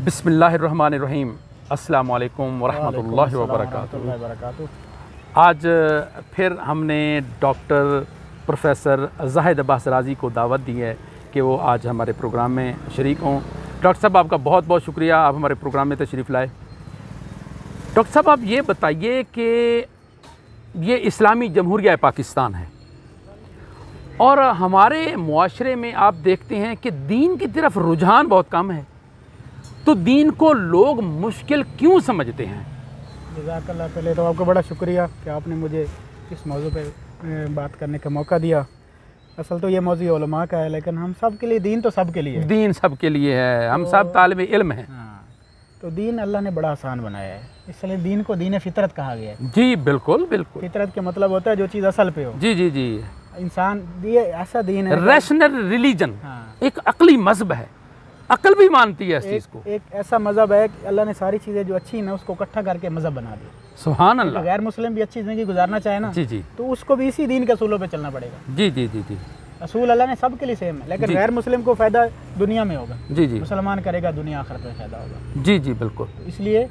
बिस्मिल्लाहिर्रहमानिर्रहीम। अस्सलामु अलैकुम वरहमतुल्लाहि वबरकातुहू। आज फिर हमने डॉक्टर प्रोफेसर ज़ाहिद अब्बास राज़ी को दावत दी है कि वो आज हमारे प्रोग्राम में शरीक हों। डॉक्टर साहब, आपका बहुत बहुत शुक्रिया, आप हमारे प्रोग्राम में तशरीफ़ लाए। डॉक्टर साहब, आप ये बताइए कि ये इस्लामी जमहूरिया पाकिस्तान है और हमारे मुआशरे में आप देखते हैं कि दीन की तरफ रुझान बहुत कम है, तो दीन को लोग मुश्किल क्यों समझते हैं? जज़ाकल्लाह। पहले तो आपका बड़ा शुक्रिया कि आपने मुझे इस मौजू पे बात करने का मौका दिया। असल तो ये मौजू उलमा का है, लेकिन हम सब के लिए दीन तो सब के लिए है। दीन सब के लिए है, हम सब तालिब इल्म हैं। हाँ, तो दीन अल्लाह ने बड़ा आसान बनाया है, इसलिए दीन को दीन फितरत कहा गया है। जी बिल्कुल बिल्कुल। फितरत के मतलब होता है जो चीज़ असल पे हो। जी जी जी। इंसान ये ऐसा दीन है, रैशनल रिलीजन, हाँ, एक अकली मजहब है, अकल भी मानती है इस चीज़ को। एक ऐसा मज़हब है कि अल्लाह ने सारी चीज़ें जो अच्छी ना उसको इकट्ठा करके मज़हब बना दिया। सुभान अल्लाह। गैर मुस्लिम भी अच्छी ज़िंदगी गुजारना चाहे ना, जी जी तो उसको भी इसी दीन के असूलों पे चलना पड़ेगा। जी जी जी जी असूल अल्लाह ने सब के लिए सेम है, लेकिन गैर मुस्लिम को फ़ायदा दुनिया में होगा, जी जी मुसलमान करेगा दुनिया आखिरत में फ़ायदा होगा। जी जी बिल्कुल। इसलिए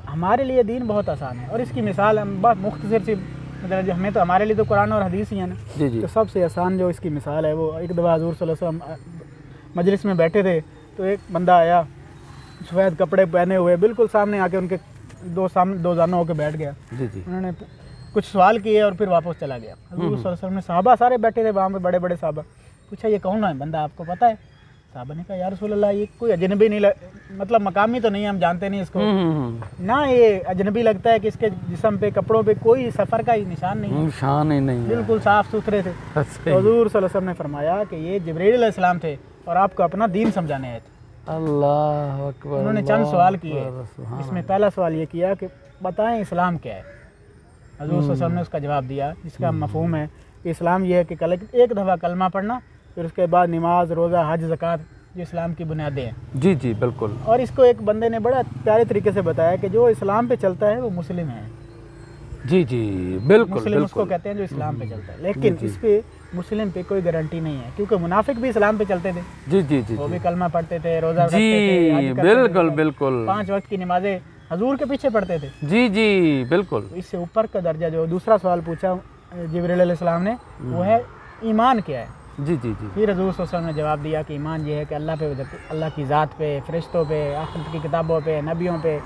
हमारे लिए दीन बहुत आसान है, और इसकी मिसाल हम बहुत मुख्तसर सी, मतलब हमें तो हमारे लिए तो कुरान और हदीस ही है ना। जी जी तो सबसे आसान जो इसकी मिसाल है, वो एक दफ़ा हज़ूर सल्लल्लाहु अलैहि वसल्लम मजलिस में बैठे थे, तो एक बंदा आया सफ़ेद कपड़े पहने हुए, बिल्कुल सामने आके उनके दो जानों होकर बैठ गया। जी जी उन्होंने कुछ सवाल किए और फिर वापस चला गया। हज़ूर सल्लल्लाहु अलैहि वसल्लम ने, सहाबा सारे बैठे थे वहाँ पे, बड़े बड़े सहाबा, पूछा ये कौन है बंदा, आपको पता है? साहबा ने कहा या रसूल अल्लाह, ये कोई अजनबी नहीं मतलब मकामी तो नहीं है, हम जानते नहीं इसको, ना ये अजनबी लगता है कि इसके जिस्म पे कपड़ों पे कोई सफ़र का ही निशान नहीं है, निशान ही नहीं है। बिल्कुल साफ़ सुथरे थे। तो हज़ूर सल्लल्लाहु अलैहि वसल्लम ने फरमाया कि ये जिब्रील अलैहिस्सलाम थे और आपको अपना दीन समझाने आए थे। अल्लाह अकबर। उन्होंने चंद सवाल किए, इसमें पहला सवाल ये किया कि बताएं इस्लाम क्या है। हज़ूर सल्लल्लाहु अलैहि वसल्लम ने उसका जवाब दिया, जिसका मफ़हूम है कि इस्लाम ये है कि कल एक दफ़ा कलमा पढ़ना, फिर उसके बाद नमाज, रोज़ा, हज, ज़कात, जो इस्लाम की बुनियादें हैं। जी जी बिल्कुल। और इसको एक बंदे ने बड़ा प्यारे तरीके से बताया कि जो इस्लाम पे चलता है वो मुस्लिम है। जी जी बिल्कुल। मुस्लिम उसको कहते हैं जो इस्लाम पे चलता है, लेकिन इस पे मुस्लिम पे कोई गारंटी नहीं है, क्योंकि मुनाफिक भी इस्लाम पे चलते थे। जी जी जी वो भी कलमा पढ़ते थे, रोज़ा रखते थे, जी हज करते बिल्कुल थे, बिल्कुल। 5 वक्त की नमाजें हजूर के पीछे पढ़ते थे। जी जी बिल्कुल। इससे ऊपर का दर्जा जो दूसरा सवाल पूछा जिब्रील अलैहिस्सलाम ने, वो है ईमान क्या है। जी जी जी फिर हज़ूर सल्लल्लाहु अलैहि वसल्लम ने जवाब दिया कि ईमान ये है कि अल्लाह पे, अल्लाह की ज़ात पे, फ़रिश्तों पे, आखिरत की किताबों पे, नबियों पे,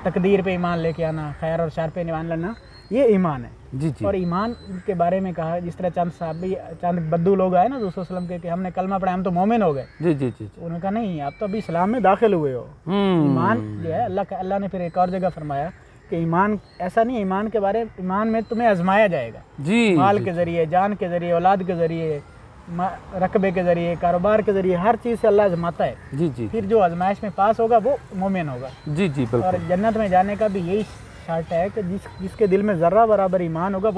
तकदीर पे ईमान लेके आना, खैर और शर पे ईमान लाना, ये ईमान है। जी जी। और ईमान के बारे में कहा, जिस तरह चंद बद्दू लोग आए ना हज़ूर सल्लल्लाहु अलैहि वसल्लम के कि हमने कलमा पढ़ा, हम तो मोमिन हो गए। जी जी जी। उन्होंने कहा नहीं, आप तो अभी इस्लाम में दाखिल हुए हो। ईमान जो है अल्लाह ने फिर एक और जगह फरमाया कि ईमान ऐसा नहीं है, ईमान के बारे में, ईमान में तुम्हें आजमाया जाएगा जी, माल के ज़रिए, जान के ज़रिए, औलाद के ज़रिए, रकबे के ज़रिए, कारोबार के ज़रिए, हर चीज़ से अल्लाह आजमाता है। जी जी। फिर जो आजमाइश में पास होगा वो मोमिन होगा। जी जी बिल्कुल। और जन्नत में जाने का भी यही शर्त है कि जिसके दिल में ज़र्रा बराबर ईमान होगा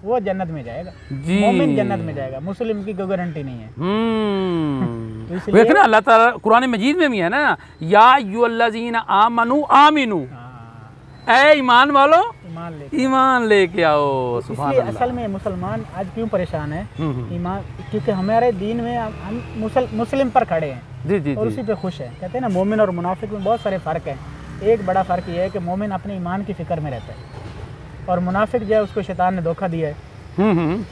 वो जन्नत में जाएगा, मोमिन जन्नत में जाएगा। मुस्लिम की कोई गारंटी नहीं है। तो देखना अल्लाह ताला कुरान मजीद में भी है ना, या अय्युहल्लज़ीना आमनू आमिनू, ऐ ईमान वालो ईमान लेके आओ। सुभान इसलिए अल्लाह। असल में मुसलमान आज क्यों परेशान है, ईमान, क्योंकि हमारे दीन में हम मुस्लिम पर खड़े हैं। जी जी और उसी पे खुश है। कहते हैं ना, मोमिन और मुनाफिक में बहुत सारे फ़र्क हैं। एक बड़ा फ़र्क ये है कि मोमिन अपने ईमान की फ़िक्र में रहता है, और मुनाफिक जो है उसको शैतान ने धोखा दिया है।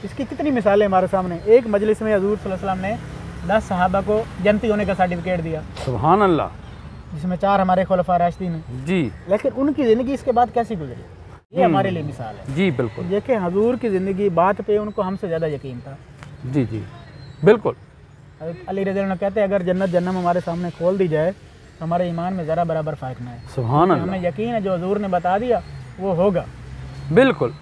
इसकी कितनी मिसालें हमारे सामने। एक मजलिस में हज़ूर सल्लल्लाहु अलैहि वसल्लम ने 10 सहाबा को जन्नती होने का सर्टिफिकेट दिया, सुभान अल्लाह, जिसमें 4 हमारे खुलफा राशिदीन हैं। जी। लेकिन उनकी ज़िंदगी इसके बाद कैसी गुजरी, ये हमारे लिए मिसाल है। जी बिल्कुल। देखें हजूर की ज़िंदगी, बात पे उनको हमसे ज़्यादा यकीन था। जी जी बिल्कुल। अली रज़ी अल्लाह कहते हैं, अगर जन्नत जन्नम हमारे सामने खोल दी जाए तो हमारे ईमान में ज़रा बराबर फ़र्क ना है। सुभान अल्लाह। हमें यकीन है जो हजूर ने बता दिया वो होगा। बिल्कुल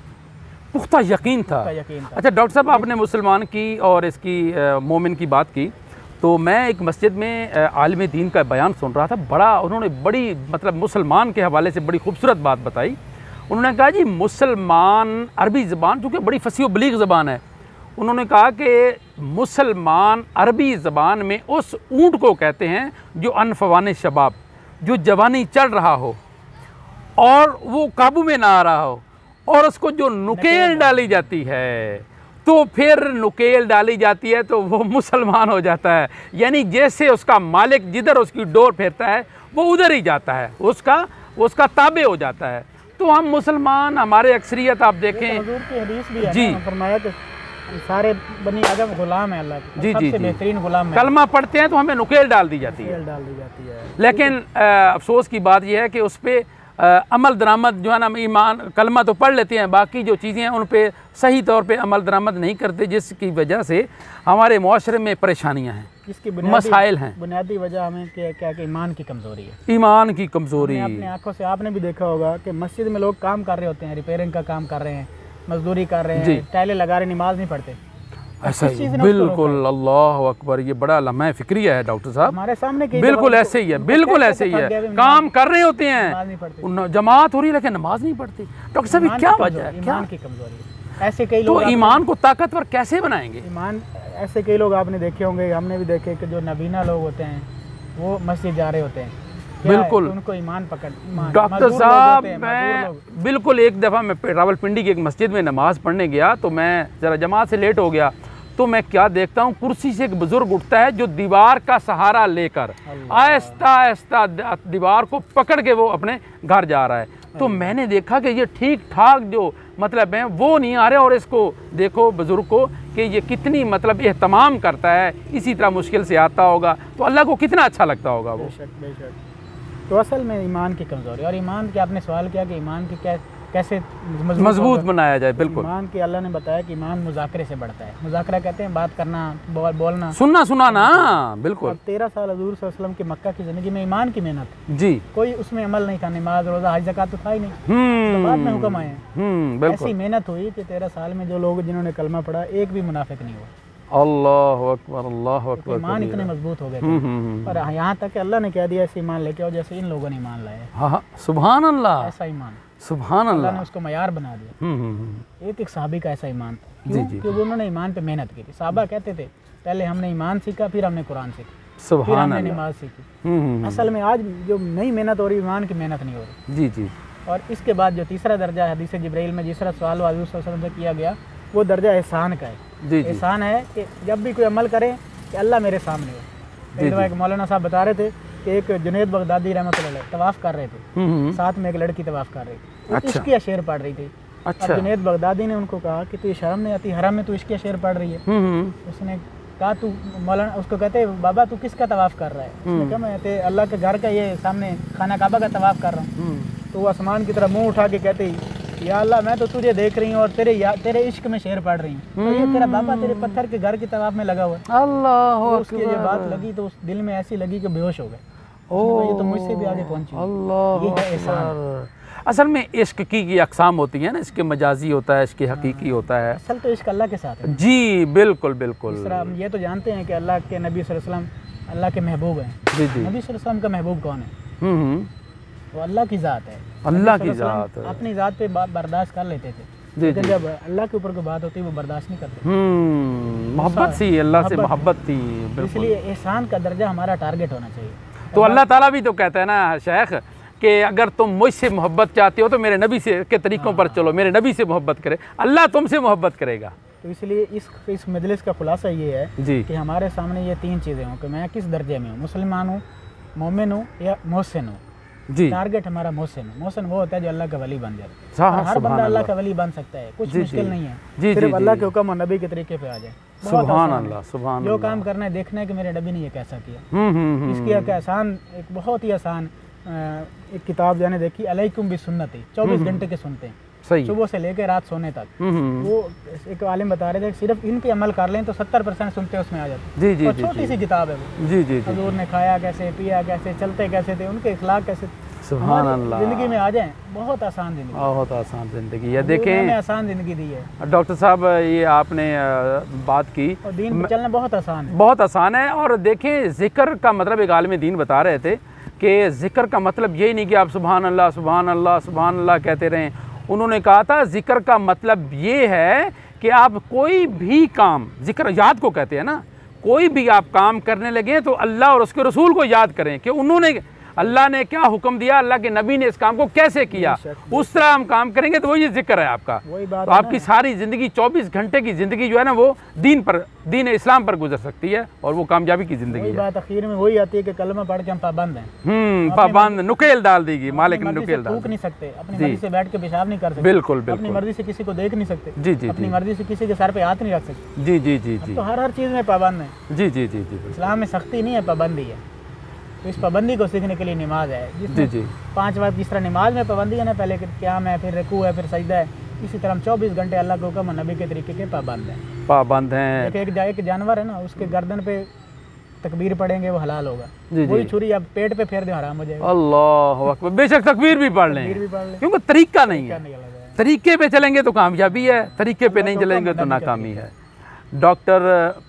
पुख्ता यकीन था। अच्छा डॉक्टर साहब, आपने मुसलमान की और इसकी मोमिन की बात की, तो मैं एक मस्जिद में आलिम दीन का बयान सुन रहा था। बड़ा उन्होंने बड़ी मतलब मुसलमान के हवाले से बड़ी खूबसूरत बात बताई। उन्होंने कहा जी मुसलमान अरबी ज़बान, चूँकि बड़ी फसी व बलीग ज़बान है, उन्होंने कहा कि मुसलमान अरबी ज़बान में उस ऊँट को कहते हैं जो अनफवान शबाब, जो जवानी चढ़ रहा हो और वो काबू में ना आ रहा हो, और उसको जो नुकेल डाली जाती है, तो फिर नुकेल डाली जाती है तो वो मुसलमान हो जाता है। यानी जैसे उसका मालिक जिधर उसकी डोर फेरता है वो उधर ही जाता है, उसका ताबे हो जाता है। तो हम मुसलमान, हमारे अक्सरियत आप देखें, हुजूर की हदीस भी है जी, ना, फरमाया कि सारे बनी आदम गुलाम है अल्लाह के, जी, सबसे बेहतरीन गुलाम है। कलमा पढ़ते हैं तो हमें नुकेल डाल दी जाती है, तेल डाल दी जाती है। लेकिन अफसोस की बात यह है कि उस पर अमल दरामद जो है ना, ईमान कलमा तो पढ़ लेते हैं, बाकी जो चीज़ें हैं उन पर सही तौर पे अमल दरामद नहीं करते, जिसकी वजह से हमारे माशरे में परेशानियां हैं, इसकी मसाइल हैं। बुनियादी वजह हमें क्या कि ईमान की कमज़ोरी है। ईमान की कमज़ोरी। अपनी आंखों से आपने भी देखा होगा कि मस्जिद में लोग काम कर रहे होते हैं, रिपेयरिंग का काम कर रहे हैं, मजदूरी कर रहे हैं, टाइलें लगा रहे, नमाज नहीं पढ़ते। ऐसा ही बिल्कुल, अल्लाह अकबर, ये बड़ा लम्हा फिक्रिया है डॉक्टर साहब, हमारे सामने बिल्कुल ऐसे ही है, बिल्कुल ऐसे ही है। काम कर रहे होते हैं, जमात हो रही है लेकिन नमाज नहीं पढ़ती। डॉक्टर साहब ये क्या वजह है? ईमान की कमजोरी। ऐसे कई लोग, तो ईमान को ताकतवर कैसे बनाएंगे? ईमान, ऐसे कई लोग आपने देखे होंगे, हमने भी देखे कि जो नबीना लोग होते हैं वो मस्जिद जा रहे होते हैं, बिल्कुल उनको ईमान पकड़। डॉक्टर साहब मैं बिल्कुल एक दफ़ा मैं रावलपिंडी की एक मस्जिद में नमाज़ पढ़ने गया, तो मैं ज़रा जमात से लेट हो गया, तो मैं क्या देखता हूँ, कुर्सी से एक बुजुर्ग उठता है जो दीवार का सहारा लेकर आहिस्ता आहिस्ता दीवार को पकड़ के वो अपने घर जा रहा है। तो मैंने देखा कि ये ठीक ठाक जो मतलब है वो नहीं आ रहे, और इसको देखो बुजुर्ग को कि ये कितनी मतलब एहतमाम करता है, इसी तरह मुश्किल से आता होगा, तो अल्लाह को कितना अच्छा लगता होगा वो। बेशक। तो असल में ईमान की कमज़ोरी, और ईमान के आपने सवाल किया कि ईमान की कैसे मजबूत बनाया जाए। बिल्कुल, ईमान की अल्लाह ने बताया कि ईमान मुज़ाकरे से बढ़ता है। मुज़ाकरा कहते हैं बात करना, बोलना, सुनना ना। बिल्कुल। 13 साल हज़ूर सल्लल्लाहु अलैहि वसल्लम की मक्का की ज़िंदगी में ईमान की मेहनत जी, कोई उसमें अमल नहीं था, नमाज रोज़ा हज ज़कात तो था ही नहीं, तो बाद में हुक्म आए हैं। ऐसी मेहनत हुई कि 13 साल में जो लोग जिन्होंने कलमा पढ़ा एक भी मुनाफिक नहीं हुआ। अल्लाह अकबर, अल्लाह अकबर। ईमान इतने मजबूत हो गए थे, और यहाँ तक कि अल्लाह ने कह दिया ऐसे ईमान लेके आओ जैसे इन लोगों ने ईमान लाया। हाँ, सुभान अल्लाह, ऐसा ईमान, सुभान अल्लाह ने उसको मयार बना दिया। एक सहाबी का ऐसा ईमान था, क्योंकि उन्होंने ईमान पे मेहनत की थी। साहबा कहते थे पहले हमने ईमान सीखा, फिर हमने कुरान सीखा, फिर हमने नमाज सीखी। असल में आज जो नई मेहनत हो रही, ईमान की मेहनत नहीं हो रही। जी। और इसके बाद जो तीसरा दर्जा है हदीस जिब्राइल में जिस तरह सवाल हज़ूर सल्लल्लाहु अलैहि वसल्लम से किया गया, वो दर्जा एहसान का है। एहसान है कि जब भी कोई अमल करे कि अल्लाह मेरे सामने हो। एक मौलाना साहब बता रहे थे कि एक जुनैद बगदादी रहमतुल्लाह अलैह तवाफ़ कर रहे थे, साथ में एक लड़की तवाफ़ कर रही थी, वो इश्किया शेर पढ़ रही थी। अच्छा। जुनैद बगदादी ने उनको कहा कि तू शर्म नहीं आती, हरम में तू इश्किया शेर पढ़ रही है? उसने कहा तू मौलाना, उसको कहते बाबा तू किसका तवाफ़ कर रहा है? उसने कहा मैं अल्लाह के घर का, ये सामने खाना काबा का तवाफ़ कर रहा हूँ। तो वो आसमान की तरफ मुँह उठा के कहते या अल्लाह मैं तो तुझे देख रही हूँ और तेरे इश्क में शेर पढ़ रही हूँ, तो ये तेरा बाबा तेरे पत्थर के घर की तवाफ में लगा हुआ है। अल्लाह, उसकी ये बात लगी तो उस दिल में ऐसी लगी कि बेहोश हो गए। ये तो मुझसे भी आगे पहुंची। अल्लाह, ये है एहसान। असल में इश्क की अकसाम होती है ना, इसके मजाजी होता है, इसके हकीकी होता है। असल तो इश्क अल्लाह के साथ है। जी बिल्कुल बिल्कुल। हम ये तो जानते हैं कि अल्लाह के नबी सल्लल्लाहु अलैहि वसल्लम अल्लाह के महबूब हैं। जी। नबी सल्लल्लाहु अलैहि वसल्लम का महबूब कौन है? वो अल्लाह की ज़ात है। अल्लाह की ज़ात अपनी ज़ात पे बर्दाश्त कर लेते थे, लेकिन जब अल्लाह के ऊपर कोई बात होती है वो बर्दाश्त नहीं करते। मोहब्बत सी, अल्लाह से मोहब्बत थी। इसलिए एहसान का दर्जा हमारा टारगेट होना चाहिए। तो अल्लाह ताला भी तो कहता है ना शेख कि अगर तुम मुझसे मोहब्बत चाहते हो तो मेरे नबी से के तरीक़ों पर चलो, मेरे नबी से मोहब्बत करे, अल्लाह तुमसे मोहब्बत करेगा। तो इसलिए इस मजलिस का खुलासा ये है जी कि हमारे सामने ये 3 चीज़ें हों कि मैं किस दर्जे में हूँ, मुसलमान हूँ, मोमिन हूँ या मोहसिन हूँ। जी। टारगेट हमारा मोहसिन है। मोहसिन वो होता है जो अल्लाह का वली बन जाए। हर बंदा अल्लाह का वली बन सकता है, कुछ मुश्किल नहीं है, सिर्फ अल्लाह के हुक्म और नबी के तरीके पे आ जाए। सुभान अल्लाह, सुभान जो काम करना है देखना है कि मेरे नबी ने ये कैसा किया। इसकी एक आसान, एक बहुत ही आसान एक किताब जाने देखी, अलैकुम बि सुन्नती, 24 घंटे के सुनते हैं, सुबह से लेकर रात सोने तक। वो एक आलिम बता रहे थे सिर्फ इनके अमल कर लें तो 70% सुनते उसमें आ जाते। जी। छोटी सी किताब है वो। जी। हजूर ने खाया कैसे, पिया कैसे, चलते कैसे थे, उनके इखलाक कैसे, सुभान अल्लाह, जिंदगी में आ जाए। बहुत आसान जिंदगी, बहुत आसान जिंदगी है। देखें आसान जिंदगी दी है डॉक्टर साहब, ये आपने बात की, और दीन पर चलना बहुत आसान है, बहुत आसान है। और देखें जिक्र का मतलब एक आलिम दीन बता रहे थे कि जिक्र का मतलब यही नहीं कि आप सुभान अल्लाह सुभान अल्लाह सुभान अल्लाह कहते रहें। उन्होंने कहा था जिक्र का मतलब ये है कि आप कोई भी काम, जिक्र याद को कहते हैं ना, कोई भी आप काम करने लगे तो अल्लाह और उसके रसूल को याद करें कि उन्होंने अल्लाह ने क्या हुक्म दिया, अल्लाह के नबी ने इस काम को कैसे किया, उस तरह हम काम करेंगे तो वही जिक्र है आपका। तो आपकी सारी ज़िंदगी 24 घंटे की ज़िंदगी जो है ना वो दीन इस्लाम पर गुजर सकती है और वो कामयाबी की ज़िंदगी है। बात आखिर में वही आती है कि कलमा पढ़ के हम पाबंद हैं। पाबंद, नुकेल डाल देगी, मालिक ने नुकेल डाल, थूक नहीं सकते, अपनी मर्जी से बैठ के पेशाब नहीं कर सकते, बिल्कुल अपनी बिल्कुल, मर्जी से किसी को देख नहीं सकते, जी जी अपनी मर्जी से किसी के सर पे हाथ नहीं रख सकते। जी जी जी जी, तो हर चीज़ में पाबंद है। जी जी जी जी, इस्लाम में सख्ती नहीं है, पाबंदी है। तो इस पाबंदी को सीखने के लिए नमाज है, जी जी, 5 वक्त जिस तरह नमाज में पाबंदी है ना, पहले क़याम है, फिर रुकू है, फिर सजदा है, इसी तरह हम 24 घंटे अल्लाह के हुक्म नबी के तरीके के पाबंद हैं, पाबंद हैं। एक जानवर है ना, उसके गर्दन पे तकबीर पढ़ेंगे वो हलाल होगा, जी वही जी, छुरी अब पेट पे फेर दे हराम हो जाएगा। अल्लाह अकबर, बेशक तकबीर भी पढ़ तकबीर भी लें, पढ़ ले, क्योंकि तरीका नहीं है। नहीं अलग है। तरीके पे चलेंगे तो कामयाबी है, तरीके पे नहीं चलेंगे तो नाकामी है। डॉक्टर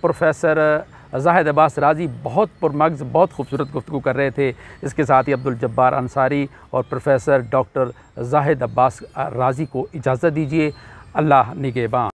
प्रोफेसर ज़ाहिद अब्बास राज़ी बहुत पुरमग़ज़, बहुत खूबसूरत गुफ्तगू कर रहे थे। इसके साथ ही अब्दुल जब्बार अंसारी और प्रोफेसर डॉक्टर ज़ाहिद अब्बास राज़ी को इजाज़त दीजिए। अल्लाह निगहबान।